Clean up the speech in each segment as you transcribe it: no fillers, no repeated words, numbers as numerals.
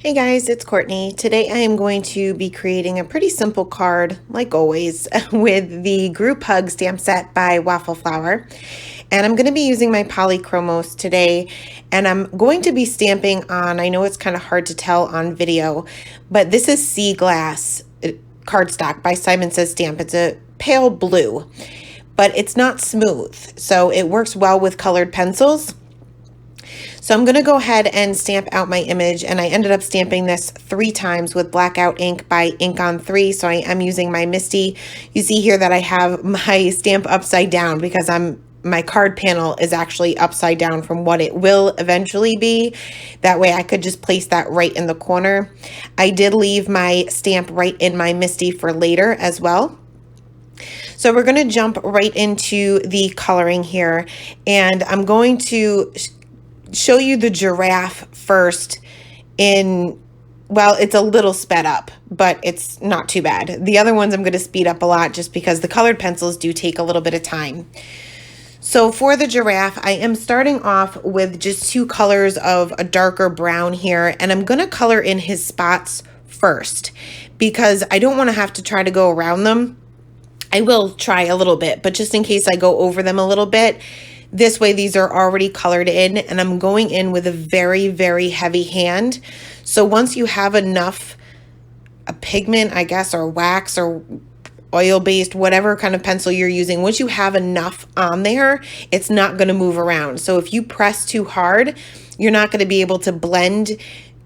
Hey guys, it's Courtney. Today I am going to be creating a pretty simple card, like always, with the group hug stamp set by Waffle. And I'm going to be using my Polychromos today, and I'm going to be stamping on, I know it's kind of hard to tell on video, but this is Sea Glass Cardstock by Simon Says Stamp. It's a pale blue, but it's not smooth, so it works well with colored pencils. So I'm going to go ahead and stamp out my image, and I ended up stamping this 3 times with blackout ink by Ink on 3. So I am using my Misty. You see here that I have my stamp upside down because my card panel is actually upside down from what it will eventually be. That way I could just place that right in the corner. I did leave my stamp right in my Misty for later as well. So we're going to jump right into the coloring here, and I'm going to show you the giraffe first well, it's a little sped up, but it's not too bad. The other ones I'm going to speed up a lot just because the colored pencils do take a little bit of time. So for the giraffe, I am starting off with just 2 colors of a darker brown here, and I'm going to color in his spots first because I don't want to have to try to go around them. I will try a little bit, but just in case I go over them a little bit, this way these are already colored in, and I'm going in with a very, very heavy hand. So once you have enough pigment, I guess, or wax or oil-based, whatever kind of pencil you're using, once you have enough on there, it's not going to move around. So if you press too hard, you're not going to be able to blend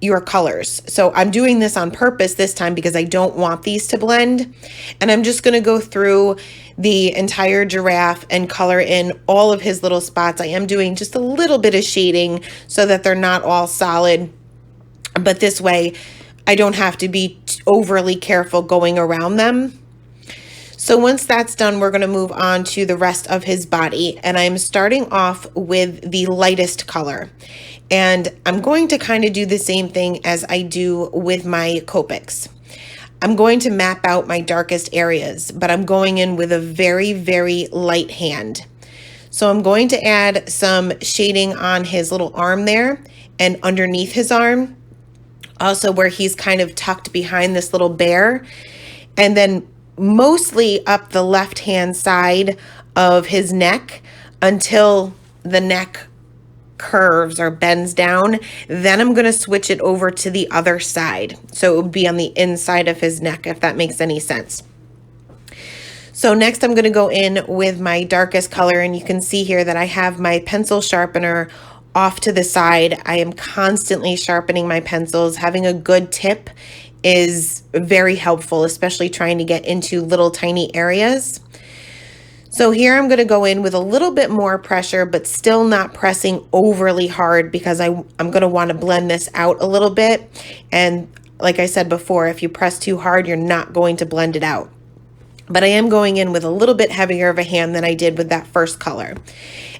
your colors. So I'm doing this on purpose this time because I don't want these to blend. And I'm just going to go through the entire giraffe and color in all of his little spots. I am doing just a little bit of shading so that they're not all solid, but this way I don't have to be overly careful going around them. So once that's done, we're going to move on to the rest of his body, and I'm starting off with the lightest color. And I'm going to kind of do the same thing as I do with my Copics. I'm going to map out my darkest areas, but I'm going in with a very, very light hand. So I'm going to add some shading on his little arm there and underneath his arm, also where he's kind of tucked behind this little bear, and then mostly up the left-hand side of his neck until the neck curves or bends down. Then I'm going to switch it over to the other side. So it would be on the inside of his neck, if that makes any sense. So next I'm going to go in with my darkest color, and you can see here that I have my pencil sharpener off to the side. I am constantly sharpening my pencils. Having a good tip is very helpful, especially trying to get into little tiny areas. So here I'm going to go in with a little bit more pressure, but still not pressing overly hard because I'm going to want to blend this out a little bit. And like I said before, if you press too hard, you're not going to blend it out. But I am going in with a little bit heavier of a hand than I did with that first color.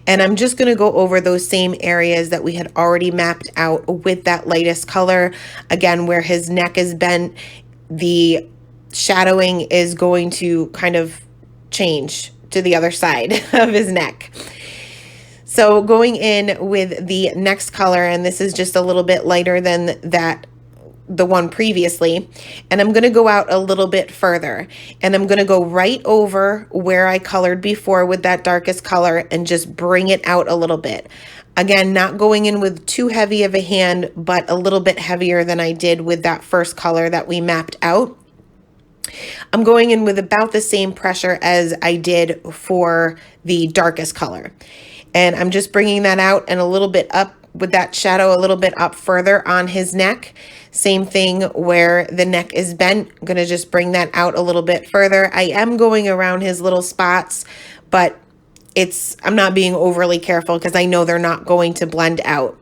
And I'm just going to go over those same areas that we had already mapped out with that lightest color. Again, where his neck is bent, the shadowing is going to kind of change to the other side of his neck. So going in with the next color, and this is just a little bit lighter than the one previously, and I'm going to go out a little bit further, and I'm going to go right over where I colored before with that darkest color and just bring it out a little bit. Again, not going in with too heavy of a hand, but a little bit heavier than I did with that first color that we mapped out. I'm going in with about the same pressure as I did for the darkest color. And I'm just bringing that out and a little bit up with that shadow, a little bit up further on his neck. Same thing where the neck is bent. I'm going to just bring that out a little bit further. I am going around his little spots, but I'm not being overly careful because I know they're not going to blend out.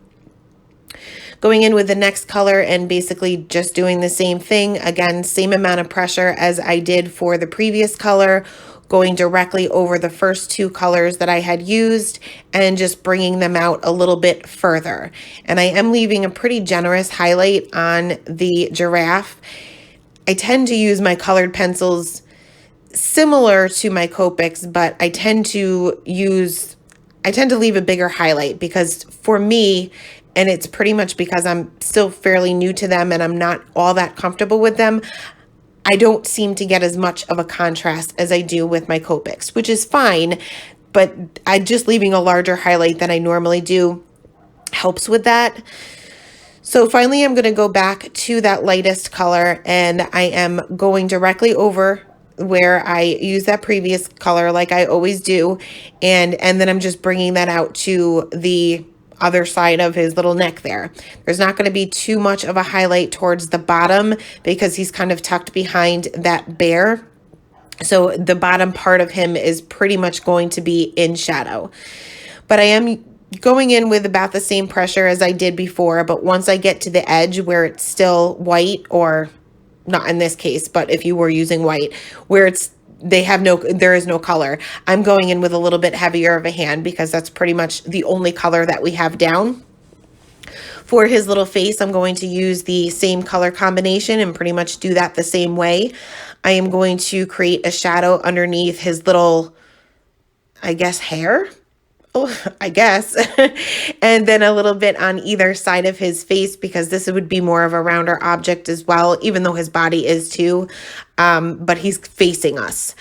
Going in with the next color and basically just doing the same thing. Again, same amount of pressure as I did for the previous color, going directly over the first 2 colors that I had used and just bringing them out a little bit further. And I am leaving a pretty generous highlight on the giraffe. I tend to use my colored pencils similar to my Copics, but I tend to leave a bigger highlight because for me, and it's pretty much because I'm still fairly new to them and I'm not all that comfortable with them. I don't seem to get as much of a contrast as I do with my Copics, which is fine, but I just leaving a larger highlight than I normally do helps with that. So finally, I'm going to go back to that lightest color, and I am going directly over where I use that previous color like I always do, and then I'm just bringing that out to the other side of his little neck there. There's not going to be too much of a highlight towards the bottom because he's kind of tucked behind that bear. So the bottom part of him is pretty much going to be in shadow. But I am going in with about the same pressure as I did before, but once I get to the edge where it's still white, or not in this case, but if you were using white, where there is no color, I'm going in with a little bit heavier of a hand because that's pretty much the only color that we have down. For his little face, I'm going to use the same color combination and pretty much do that the same way. I am going to create a shadow underneath his little, I guess, hair. I guess, and then a little bit on either side of his face because this would be more of a rounder object as well, even though his body is too, but he's facing us.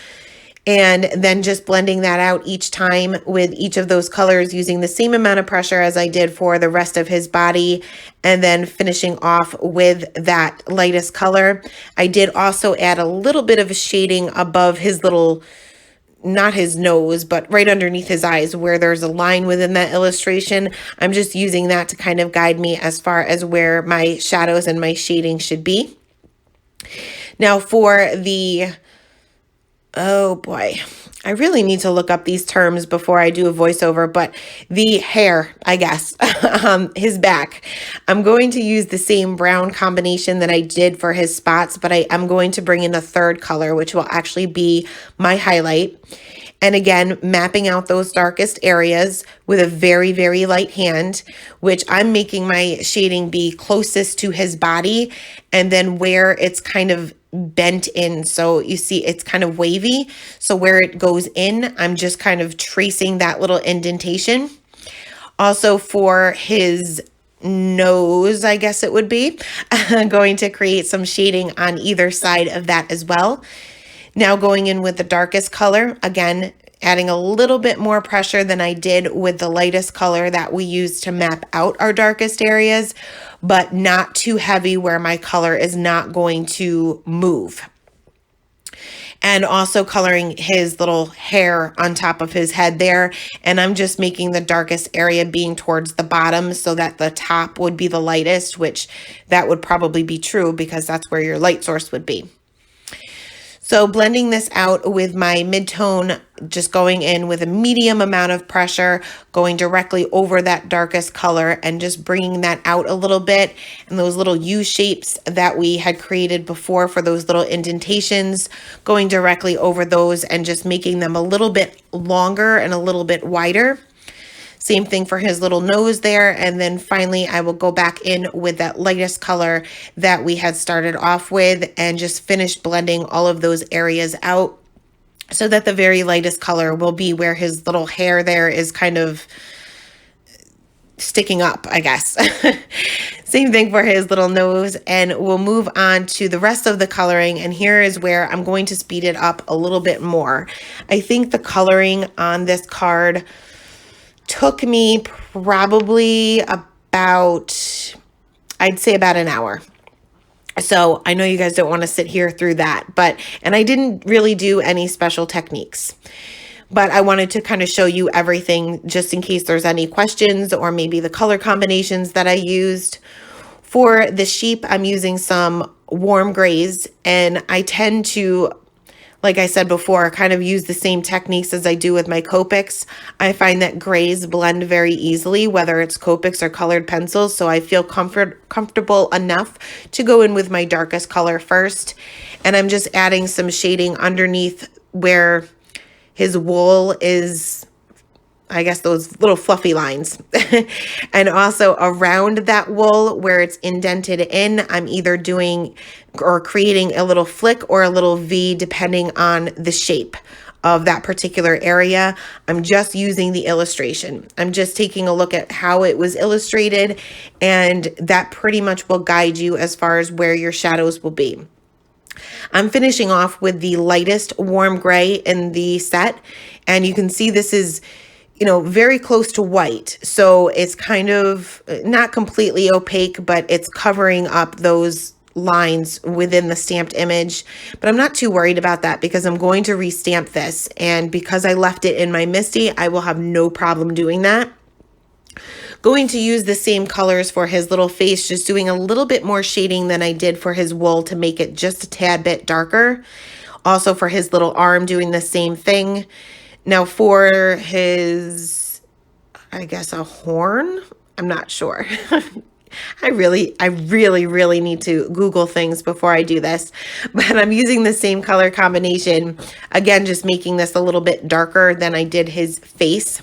And then just blending that out each time with each of those colors using the same amount of pressure as I did for the rest of his body, and then finishing off with that lightest color. I did also add a little bit of shading above his little, not his nose, but right underneath his eyes where there's a line within that illustration. I'm just using that to kind of guide me as far as where my shadows and my shading should be. Now for the, oh boy, I really need to look up these terms before I do a voiceover, but the hair, I guess, his back. I'm going to use the same brown combination that I did for his spots, but I'm going to bring in a third color, which will actually be my highlight. And again, mapping out those darkest areas with a very, very light hand, which I'm making my shading be closest to his body, and then where it's kind of bent in. So you see it's kind of wavy. So where it goes in, I'm just kind of tracing that little indentation. Also for his nose, I guess it would be, I'm going to create some shading on either side of that as well. Now going in with the darkest color, again, adding a little bit more pressure than I did with the lightest color that we used to map out our darkest areas, but not too heavy where my color is not going to move. And also coloring his little hair on top of his head there. And I'm just making the darkest area being towards the bottom so that the top would be the lightest, which that would probably be true because that's where your light source would be. So blending this out with my mid-tone, just going in with a medium amount of pressure, going directly over that darkest color and just bringing that out a little bit. And those little U shapes that we had created before for those little indentations, going directly over those and just making them a little bit longer and a little bit wider. Same thing for his little nose there. And then finally, I will go back in with that lightest color that we had started off with and just finish blending all of those areas out so that the very lightest color will be where his little hair there is kind of sticking up, I guess. Same thing for his little nose, and we'll move on to the rest of the coloring. And here is where I'm going to speed it up a little bit more. I think the coloring on this card took me probably about, I'd say about an hour. So I know you guys don't want to sit here through that, and I didn't really do any special techniques, but I wanted to kind of show you everything just in case there's any questions or maybe the color combinations that I used. For the sheep, I'm using some warm grays, and I tend to, like I said before, kind of use the same techniques as I do with my Copics. I find that grays blend very easily, whether it's Copics or colored pencils, so I feel comfortable enough to go in with my darkest color first. And I'm just adding some shading underneath where his wool is, I guess, those little fluffy lines. And also around that wool where it's indented in, I'm either doing or creating a little flick or a little V depending on the shape of that particular area. I'm just using the illustration. I'm just taking a look at how it was illustrated, and that pretty much will guide you as far as where your shadows will be. I'm finishing off with the lightest warm gray in the set, and you can see this is, you know, very close to white. So it's kind of not completely opaque, but it's covering up those lines within the stamped image. But I'm not too worried about that because I'm going to restamp this. And because I left it in my Misty, I will have no problem doing that. Going to use the same colors for his little face, just doing a little bit more shading than I did for his wool to make it just a tad bit darker. Also for his little arm, doing the same thing. Now for his, I guess a horn, I'm not sure. I really need to Google things before I do this, but I'm using the same color combination. Again, just making this a little bit darker than I did his face.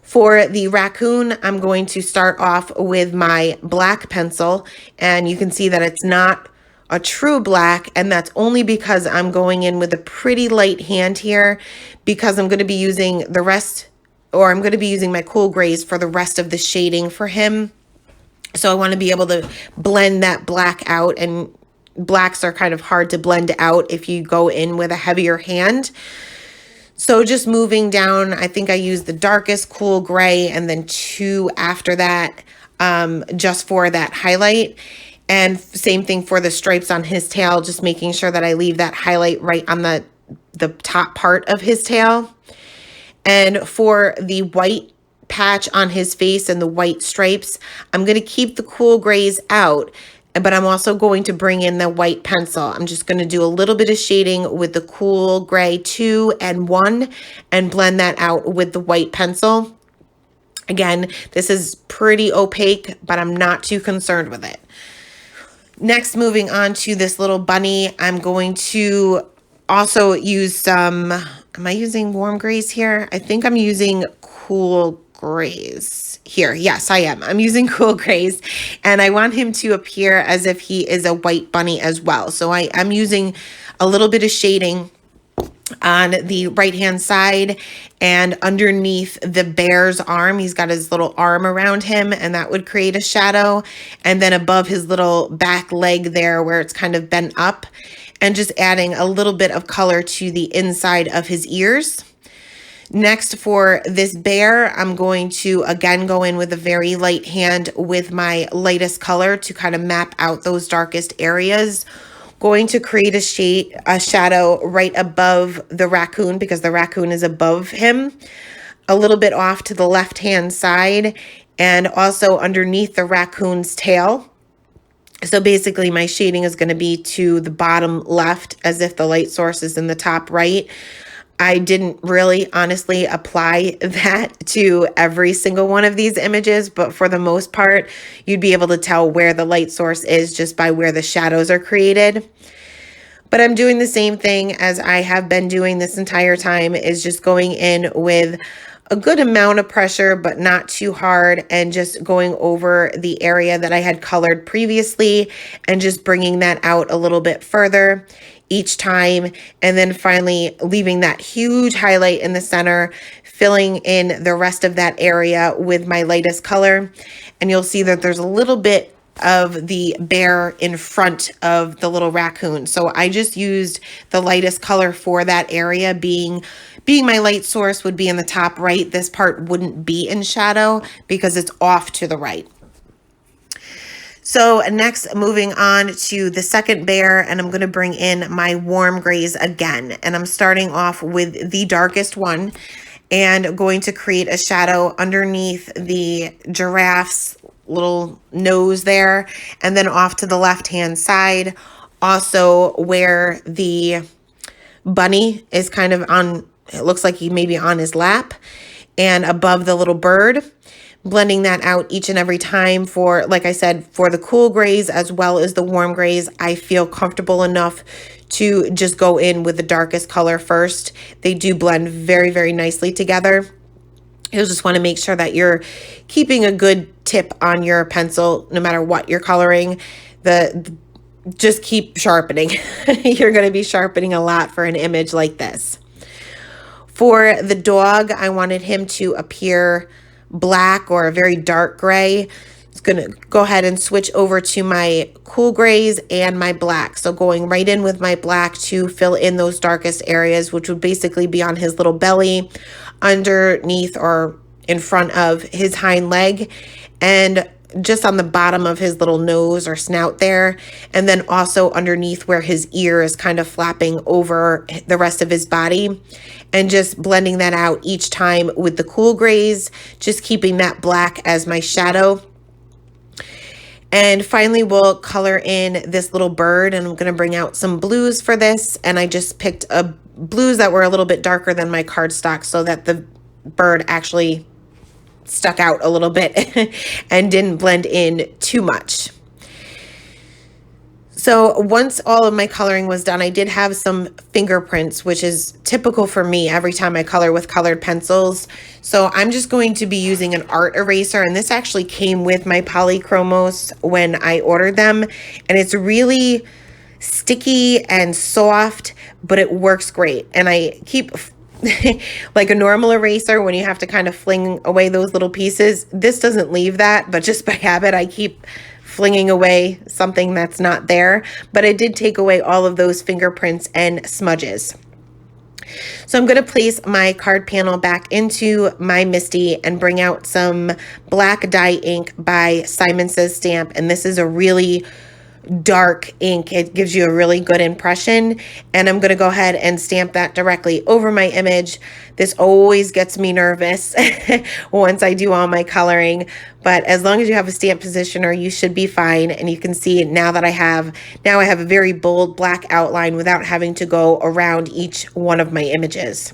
For the raccoon, I'm going to start off with my black pencil, and you can see that it's not a true black, and that's only because I'm going in with a pretty light hand here, because I'm going to be using the rest, or I'm going to be using my cool grays for the rest of the shading for him. So I want to be able to blend that black out, and blacks are kind of hard to blend out if you go in with a heavier hand. So just moving down, I think I used the darkest cool gray and then 2 after that, just for that highlight. And same thing for the stripes on his tail, just making sure that I leave that highlight right on the top part of his tail. And for the white patch on his face and the white stripes, I'm going to keep the cool grays out, but I'm also going to bring in the white pencil. I'm just going to do a little bit of shading with the cool gray 2 and 1 and blend that out with the white pencil. Again, this is pretty opaque, but I'm not too concerned with it. Next, moving on to this little bunny, I'm going to also use some, am I using warm grays here? I think I'm using cool grays here. Yes, I am. I'm using cool grays, and I want him to appear as if he is a white bunny as well. So I'm using a little bit of shading on the right hand side and underneath the bear's arm. He's got his little arm around him, and that would create a shadow. And then above his little back leg there where it's kind of bent up, and just adding a little bit of color to the inside of his ears. Next, for this bear, I'm going to again go in with a very light hand with my lightest color to kind of map out those darkest areas. Going to create a shadow right above the raccoon, because the raccoon is above him, a little bit off to the left-hand side, and also underneath the raccoon's tail. So basically my shading is going to be to the bottom left, as if the light source is in the top right. I didn't really honestly apply that to every single one of these images, but for the most part, you'd be able to tell where the light source is just by where the shadows are created. But I'm doing the same thing as I have been doing this entire time, is just going in with a good amount of pressure, but not too hard, and just going over the area that I had colored previously and just bringing that out a little bit further each time, and then finally leaving that huge highlight in the center, filling in the rest of that area with my lightest color. And you'll see that there's a little bit of the bear in front of the little raccoon. So I just used the lightest color for that area, being my light source would be in the top right. This part wouldn't be in shadow because it's off to the right. So next, moving on to the second bear, and I'm going to bring in my warm grays again. And I'm starting off with the darkest one and going to create a shadow underneath the giraffe's little nose there, and then off to the left-hand side, also where the bunny is kind of on, it looks like he may be on his lap, and above the little bird. Blending that out each and every time for, like I said, for the cool grays as well as the warm grays. I feel comfortable enough to just go in with the darkest color first. They do blend very, very nicely together. You'll just want to make sure that you're keeping a good tip on your pencil no matter what you're coloring. Just keep sharpening. You're going to be sharpening a lot for an image like this. For the dog, I wanted him to appear black or a very dark gray. It's gonna go ahead and switch over to my cool grays and my black. So going right in with my black to fill in those darkest areas, which would basically be on his little belly, underneath or in front of his hind leg, and just on the bottom of his little nose or snout there, and then also underneath where his ear is kind of flapping over the rest of his body, and just blending that out each time with the cool grays, just keeping that black as my shadow. And finally, we'll color in this little bird, and I'm going to bring out some blues for this, and I just picked blues that were a little bit darker than my cardstock so that the bird actually stuck out a little bit and didn't blend in too much. So once all of my coloring was done, I did have some fingerprints, which is typical for me every time I color with colored pencils. So I'm just going to be using an art eraser, and this actually came with my Polychromos when I ordered them, and it's really sticky and soft, but it works great. And I keep like a normal eraser, when you have to kind of fling away those little pieces, this doesn't leave that, but just by habit, I keep flinging away something that's not there. But it did take away all of those fingerprints and smudges. So I'm going to place my card panel back into my Misty and bring out some black dye ink by Simon Says Stamp, and this is a really dark ink. It gives you a really good impression, and I'm going to go ahead and stamp that directly over my image. This always gets me nervous once I do all my coloring, but as long as you have a stamp positioner, you should be fine. And you can see now that I have a very bold black outline without having to go around each one of my images.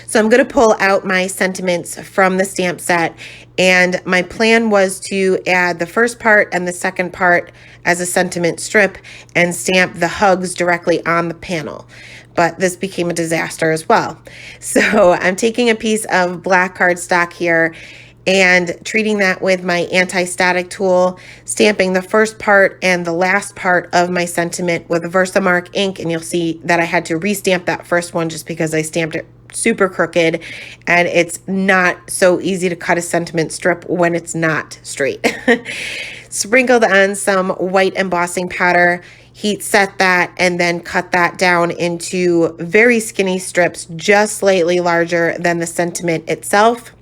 So I'm going to pull out my sentiments from the stamp set, and my plan was to add the first part and the second part as a sentiment strip and stamp the hugs directly on the panel. But this became a disaster as well. So I'm taking a piece of black cardstock here and treating that with my anti-static tool, stamping the first part and the last part of my sentiment with a Versamark ink, and you'll see that I had to restamp that first one just because I stamped it super crooked, and it's not so easy to cut a sentiment strip when it's not straight. Sprinkled on some white embossing powder, heat set that, and then cut that down into very skinny strips, just slightly larger than the sentiment itself.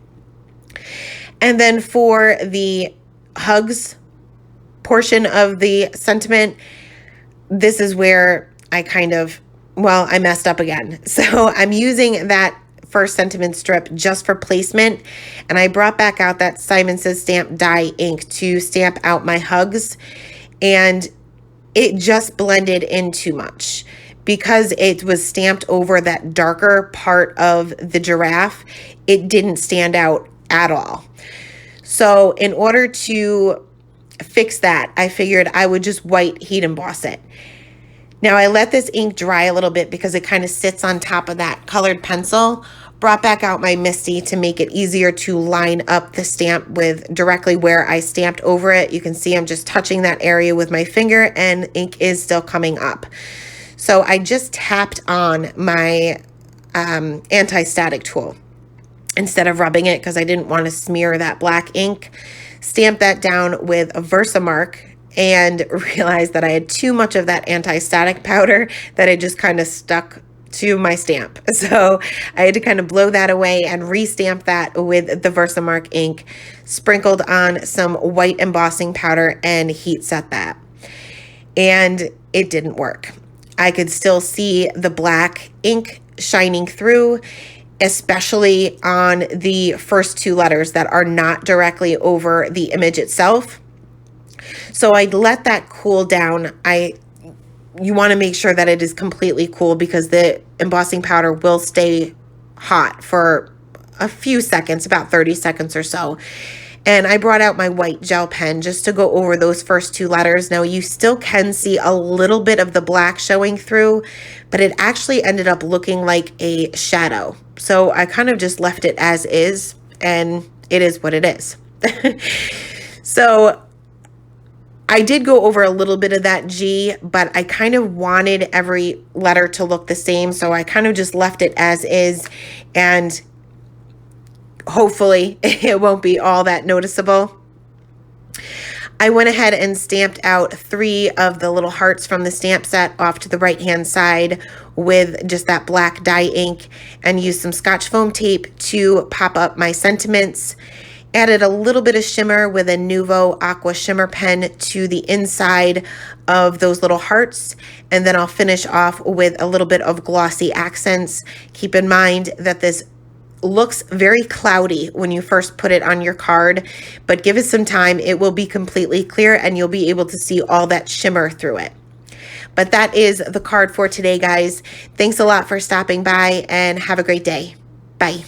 And then for the hugs portion of the sentiment, this is where I I messed up again. So I'm using that first sentiment strip just for placement, and I brought back out that Simon Says Stamp dye ink to stamp out my hugs, and it just blended in too much. Because it was stamped over that darker part of the giraffe, it didn't stand out at all. So in order to fix that, I figured I would just white heat emboss it. Now I let this ink dry a little bit because it kind of sits on top of that colored pencil. Brought back out my Misty to make it easier to line up the stamp with directly where I stamped over it. You can see I'm just touching that area with my finger, and ink is still coming up. So I just tapped on my anti-static tool instead of rubbing it because I didn't want to smear that black ink. Stamp that down with a Versamark and realized that I had too much of that anti-static powder that it just kind of stuck to my stamp. So I had to kind of blow that away and re-stamp that with the Versamark ink, sprinkled on some white embossing powder, and heat set that. And it didn't work. I could still see the black ink shining through, especially on the first two letters that are not directly over the image itself. So I let that cool down. You want to make sure that it is completely cool because the embossing powder will stay hot for a few seconds, about 30 seconds or so. And I brought out my white gel pen just to go over those first two letters. Now you still can see a little bit of the black showing through, but it actually ended up looking like a shadow. So I kind of just left it as is, and it is what it is. So I did go over a little bit of that G, but I kind of wanted every letter to look the same, so I kind of just left it as is, and hopefully it won't be all that noticeable. I went ahead and stamped out 3 of the little hearts from the stamp set off to the right hand side with just that black dye ink, and used some Scotch foam tape to pop up my sentiments. Added a little bit of shimmer with a Nuvo Aqua Shimmer pen to the inside of those little hearts, and then I'll finish off with a little bit of glossy accents. Keep in mind that this looks very cloudy when you first put it on your card, but give it some time. It will be completely clear and you'll be able to see all that shimmer through it. But that is the card for today, guys. Thanks a lot for stopping by and have a great day. Bye.